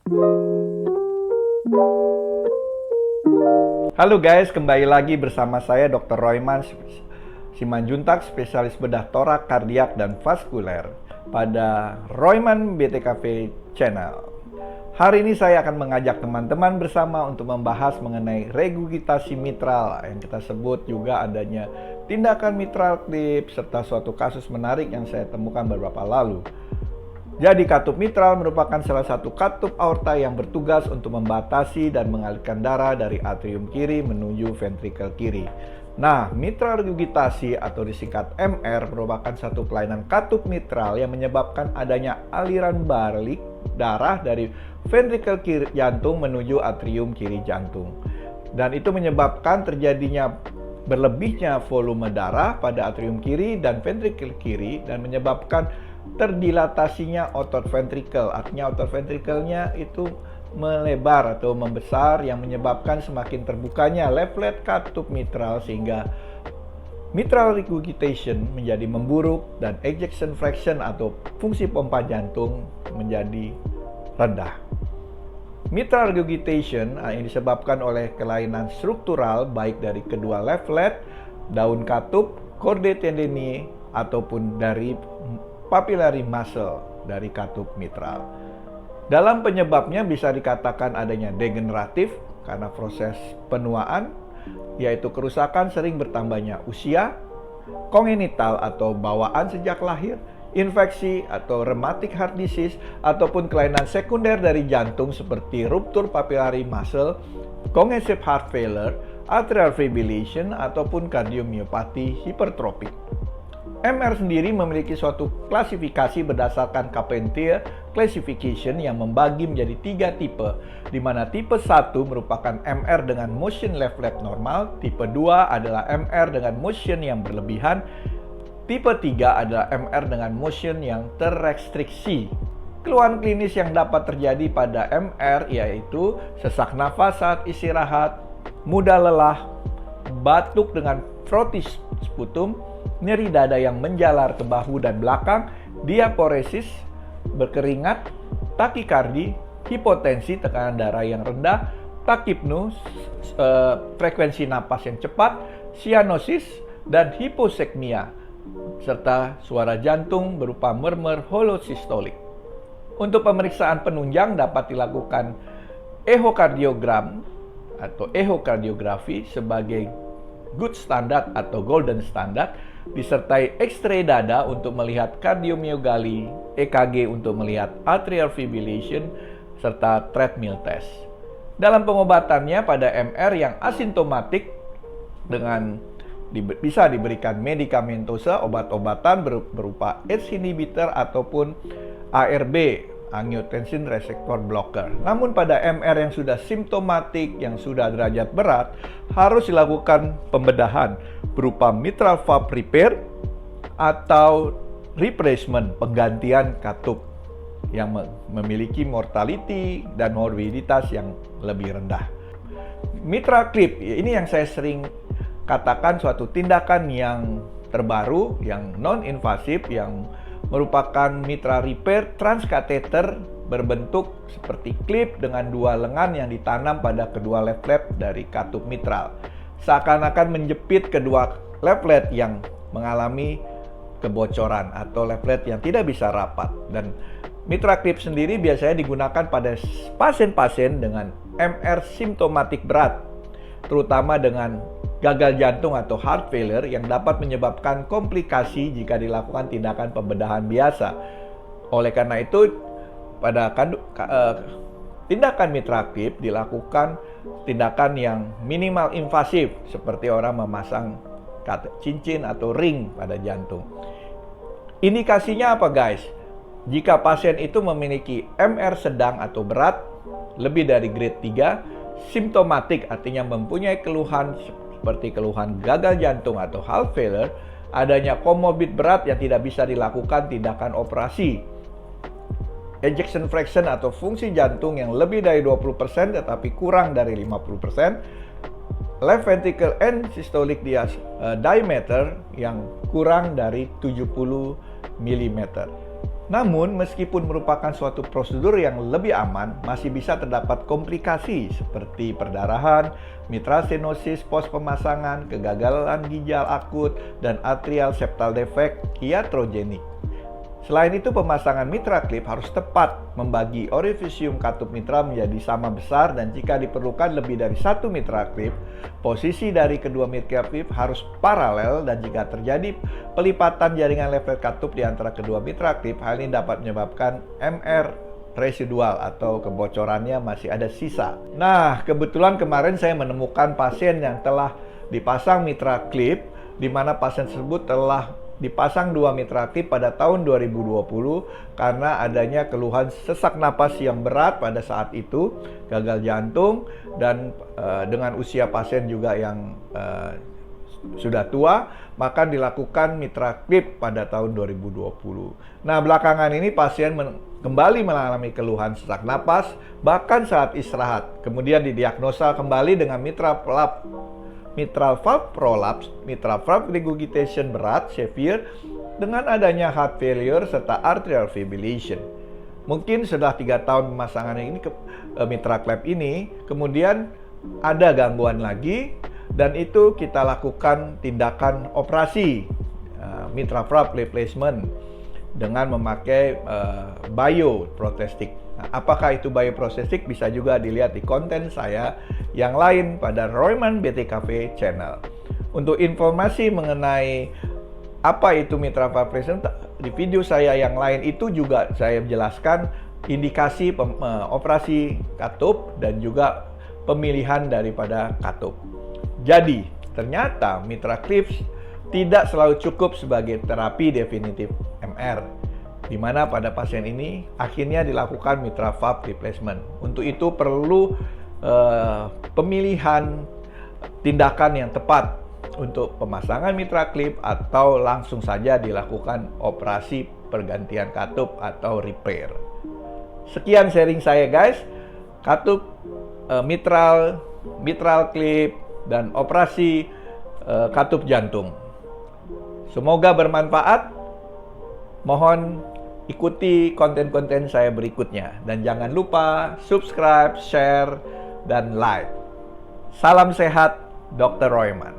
Halo guys, kembali lagi bersama saya Dr. Royman Simanjuntak, spesialis bedah torak, kardiak, dan vaskuler pada Royman BTKV Channel. Hari ini saya akan mengajak teman-teman bersama untuk membahas mengenai regurgitasi mitral yang kita sebut juga adanya tindakan mitral clip serta suatu kasus menarik yang saya temukan beberapa lalu. Jadi katup mitral merupakan salah satu katup aorta yang bertugas untuk membatasi dan mengalirkan darah dari atrium kiri menuju ventrikel kiri. Nah, mitral regurgitasi atau disingkat MR merupakan satu kelainan katup mitral yang menyebabkan adanya aliran balik darah dari ventrikel kiri jantung menuju atrium kiri jantung. Dan itu menyebabkan terjadinya berlebihnya volume darah pada atrium kiri dan ventrikel kiri dan menyebabkan terdilatasinya otot ventrikel. Artinya otot ventrikelnya itu melebar atau membesar yang menyebabkan semakin terbukanya leaflet katup mitral sehingga mitral regurgitation menjadi memburuk dan ejection fraction atau fungsi pompa jantung menjadi rendah. Mitral regurgitation yang disebabkan oleh kelainan struktural baik dari kedua leaflet, daun katup, chordae tendineae ataupun dari papillary muscle dari katup mitral. Dalam penyebabnya bisa dikatakan adanya degeneratif karena proses penuaan, yaitu kerusakan sering bertambahnya usia, kongenital atau bawaan sejak lahir, infeksi atau rheumatic heart disease, ataupun kelainan sekunder dari jantung seperti ruptur papillary muscle, congestive heart failure, atrial fibrillation, ataupun kardiomyopati hipertropik. MR sendiri memiliki suatu klasifikasi berdasarkan Carpentier Classification yang membagi menjadi 3 tipe, di mana tipe 1 merupakan MR dengan motion leaflet normal, tipe 2 adalah MR dengan motion yang berlebihan, tipe 3 adalah MR dengan motion yang terrestriksi. Keluhan klinis yang dapat terjadi pada MR yaitu sesak nafas saat istirahat, mudah lelah, batuk dengan frothy sputum, nyeri dada yang menjalar ke bahu dan belakang, diaporesis, berkeringat, takikardi, hipotensi, tekanan darah yang rendah, takipnu, frekuensi napas yang cepat, cyanosis, dan hiposekmia, serta suara jantung berupa murmur holosystolik. Untuk pemeriksaan penunjang dapat dilakukan ehokardiogram atau ehokardiografi sebagai good standard atau golden standard, disertai X-ray dada untuk melihat kardiomyogali, EKG untuk melihat atrial fibrillation, serta treadmill test. Dalam pengobatannya pada MR yang asimptomatik bisa diberikan medikamentosa, obat-obatan berupa ACE inhibitor ataupun ARB, angiotensin receptor blocker. Namun pada MR yang sudah simptomatik, yang sudah derajat berat, harus dilakukan pembedahan berupa mitral valve repair atau replacement, penggantian katup yang memiliki mortality dan morbiditas yang lebih rendah. Mitral clip, ini yang saya sering katakan suatu tindakan yang terbaru, yang non-invasif, yang merupakan mitral repair transkateter berbentuk seperti klip dengan 2 lengan yang ditanam pada kedua leaflet dari katup mitral. Seakan-akan menjepit kedua leaflet yang mengalami kebocoran atau leaflet yang tidak bisa rapat. Dan mitral clip sendiri biasanya digunakan pada pasien-pasien dengan MR simptomatik berat, terutama dengan gagal jantung atau heart failure yang dapat menyebabkan komplikasi jika dilakukan tindakan pembedahan biasa. Oleh karena itu, pada tindakan mitral clip dilakukan tindakan yang minimal invasif seperti orang memasang cincin atau ring pada jantung. Indikasinya apa guys? Jika pasien itu memiliki MR sedang atau berat, lebih dari grade 3, simptomatik artinya mempunyai keluhan seperti keluhan gagal jantung atau heart failure, adanya komorbid berat yang tidak bisa dilakukan tindakan operasi, ejection fraction atau fungsi jantung yang lebih dari 20% tetapi kurang dari 50%, left ventricle end systolic diameter yang kurang dari 70 mm. Namun, meskipun merupakan suatu prosedur yang lebih aman, masih bisa terdapat komplikasi seperti perdarahan, mitral stenosis pos pemasangan, kegagalan ginjal akut, dan atrial septal defect iatrogenik. Selain itu, pemasangan mitra klip harus tepat, membagi orifisium katup mitra menjadi sama besar, dan jika diperlukan lebih dari satu mitra klip, posisi dari kedua mitra klip harus paralel, dan jika terjadi pelipatan jaringan level katup di antara kedua mitra klip, hal ini dapat menyebabkan MR residual atau kebocorannya masih ada sisa. Nah, kebetulan kemarin saya menemukan pasien yang telah dipasang mitra klip, di mana pasien tersebut telah dipasang 2 mitra klip pada tahun 2020 karena adanya keluhan sesak napas yang berat pada saat itu, gagal jantung, dan dengan usia pasien juga yang sudah tua, maka dilakukan mitra klip pada tahun 2020. Nah, belakangan ini pasien kembali mengalami keluhan sesak napas bahkan saat istirahat. Kemudian didiagnosa kembali dengan mitral valve prolapse, mitral valve regurgitation berat, severe, dengan adanya heart failure serta atrial fibrillation. Mungkin setelah 3 tahun pemasangan ini mitra klip ini, kemudian ada gangguan lagi, dan itu kita lakukan tindakan operasi mitral valve replacement dengan memakai bioprosthetic. Nah, apakah itu bioprosthetic bisa juga dilihat di konten saya yang lain pada Royman BTKV channel. Untuk informasi mengenai apa itu mitral valve replacement, di video saya yang lain itu juga saya jelaskan indikasi operasi katup dan juga pemilihan daripada katup. Jadi, ternyata mitra clips tidak selalu cukup sebagai terapi definitif MR, di mana pada pasien ini akhirnya dilakukan mitral valve replacement. Untuk itu perlu pemilihan tindakan yang tepat untuk pemasangan mitra klip atau langsung saja dilakukan operasi pergantian katup atau repair. Sekian sharing saya guys, katup mitral klip dan operasi katup jantung. Semoga bermanfaat. Mohon ikuti konten-konten saya berikutnya. Dan jangan lupa subscribe, share, dan like. Salam sehat, Dr. Royman.